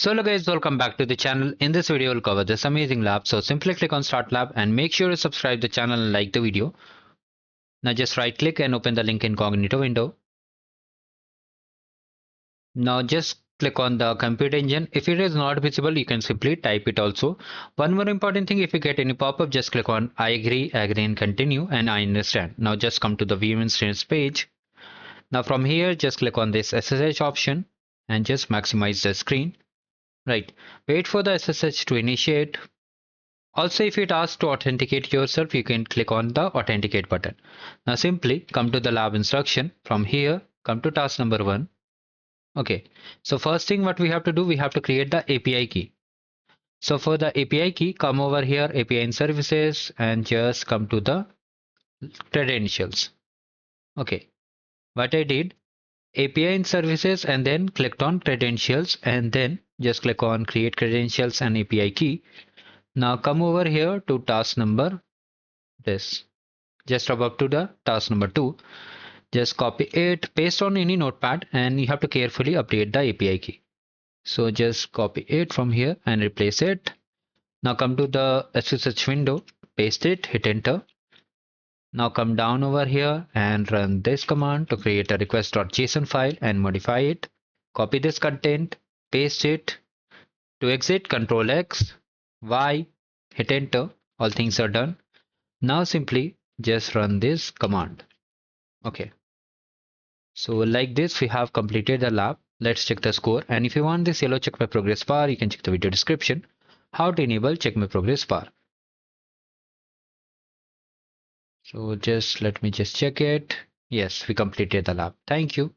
So hello guys, welcome back to the channel. In this video, we'll cover this amazing lab. So simply click on Start Lab and make sure to subscribe the channel and like the video. Now just right click and open the link incognito window. Now just click on the compute engine. If it is not visible, you can simply type it also. One more important thing, if you get any pop-up, just click on I agree and continue and I understand. Now just come to the view instance page. Now from here, just click on this SSH option and just maximize the screen. Right. Wait for the SSH to initiate. Also, if it asks to authenticate yourself, you can click on the authenticate button. Now simply come to the lab instruction. From here, come to task number 1. Okay, so first thing what we have to do, we have to create the API key. So for the API key, come over here, API in services, and just come to the credentials. Okay, what I did, API in services, and then clicked on credentials, and then just click on create credentials and API key. Now come over here to task number this, just above to the task number 2. Just copy it, paste on any notepad, and you have to carefully update the API key. So just copy it from here and replace it. Now come to the SSH window, paste it, hit enter. Now come down over here and run this command to create a request.json file and modify it. Copy this content, paste it. To exit, Ctrl X, Y, hit enter. All things are done. Now simply just run this command. Okay. So like this, we have completed the lab. Let's check the score. And if you want this yellow check my progress bar, you can check the video description. How to enable check my progress bar. So just let me just check it. Yes, we completed the lab. Thank you.